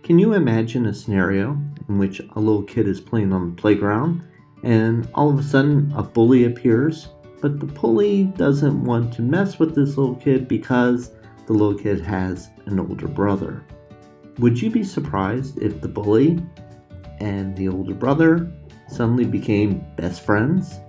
Can you imagine a scenario in which a little kid is playing on the playground and all of a sudden a bully appears, but the bully doesn't want to mess with this little kid because the little kid has an older brother? Would you be surprised if the bully and the older brother suddenly became best friends?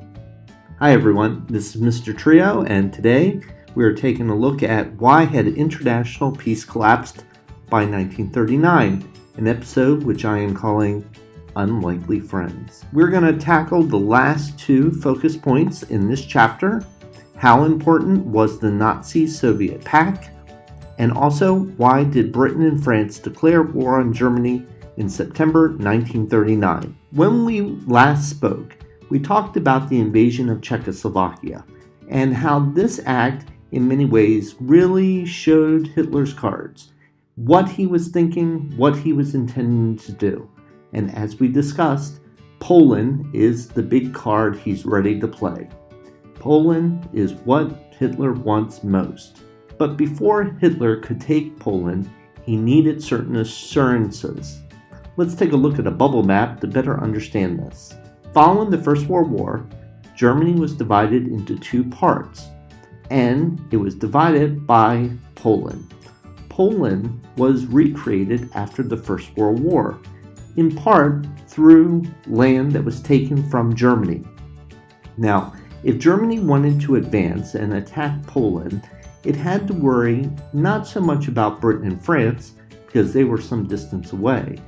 Hi everyone, this is Mr. Trio, and today we are taking a look at why had international peace collapsed by 1939, an episode which I am calling Unlikely Friends. We're going to tackle the last two focus points in this chapter: how important was the Nazi-Soviet Pact, and also why did Britain and France declare war on Germany in September 1939. When we last spoke, we talked about the invasion of Czechoslovakia and how this act in many ways really showed Hitler's cards, what he was thinking, what he was intending to do. And as we discussed, Poland is the big card he's ready to play. Poland is what Hitler wants most. But before Hitler could take Poland, he needed certain assurances. Let's take a look at a bubble map to better understand this. Following the First World War, Germany was divided into two parts, and it was divided by Poland. Poland was recreated after the First World War, in part through land that was taken from Germany. Now, if Germany wanted to advance and attack Poland, it had to worry not so much about Britain and France, because they were some distance away,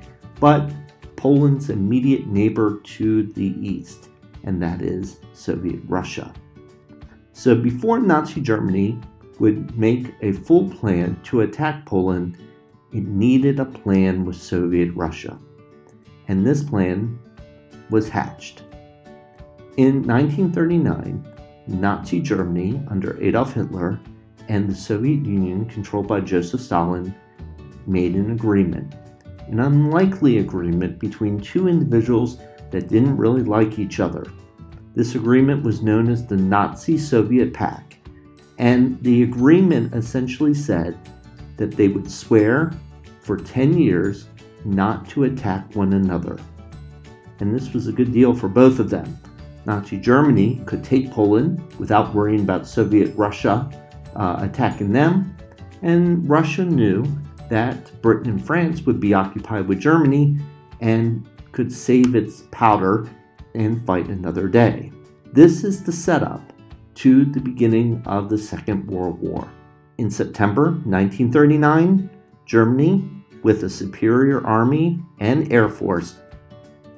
but Poland's immediate neighbor to the east, and that is Soviet Russia. So before Nazi Germany would make a full plan to attack Poland, it needed a plan with Soviet Russia. And this plan was hatched. In 1939, Nazi Germany under Adolf Hitler and the Soviet Union, controlled by Joseph Stalin, made an agreement. An unlikely agreement between two individuals that didn't really like each other. This agreement was known as the Nazi-Soviet Pact, and the agreement essentially said that they would swear for 10 years not to attack one another. And this was a good deal for both of them. Nazi Germany could take Poland without worrying about Soviet Russia attacking them, and Russia knew that Britain and France would be occupied with Germany and could save its powder and fight another day. This is the setup to the beginning of the Second World War. In September 1939, Germany, with a superior army and air force,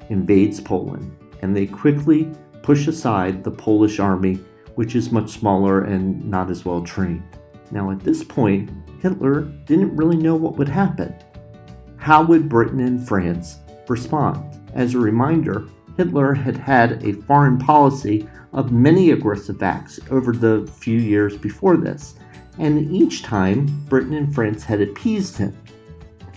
invades Poland, and they quickly push aside the Polish army, which is much smaller and not as well trained. Now at this point, Hitler didn't really know what would happen. How would Britain and France respond? As a reminder, Hitler had had a foreign policy of many aggressive acts over the few years before this, and each time Britain and France had appeased him.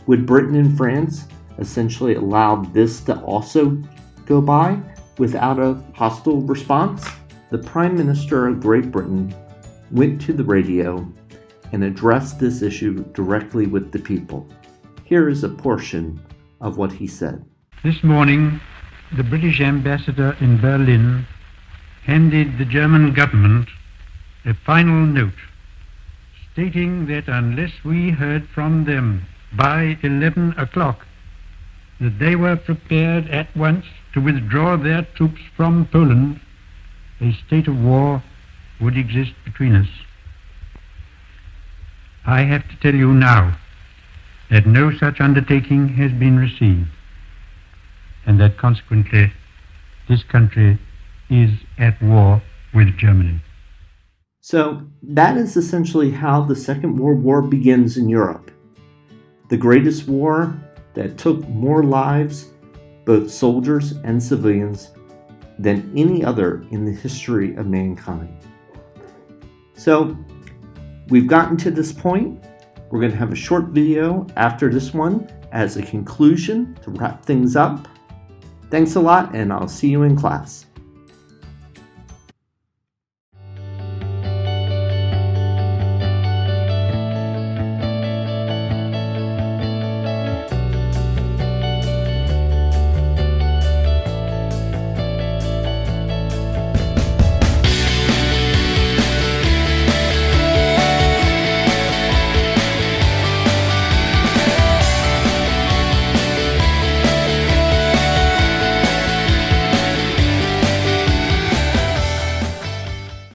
Would Britain and France essentially allow this to also go by without a hostile response? The Prime Minister of Great Britain went to the radio and addressed this issue directly with the people. Here is a portion of what he said. This morning, the British ambassador in Berlin handed the German government a final note stating that unless we heard from them by 11 o'clock, that they were prepared at once to withdraw their troops from Poland, a state of war would exist between us. I have to tell you now that no such undertaking has been received, and that consequently this country is at war with Germany. So that is essentially how the Second World War begins in Europe. The greatest war that took more lives, both soldiers and civilians, than any other in the history of mankind. So we've gotten to this point. We're going to have a short video after this one as a conclusion to wrap things up. Thanks a lot, and I'll see you in class.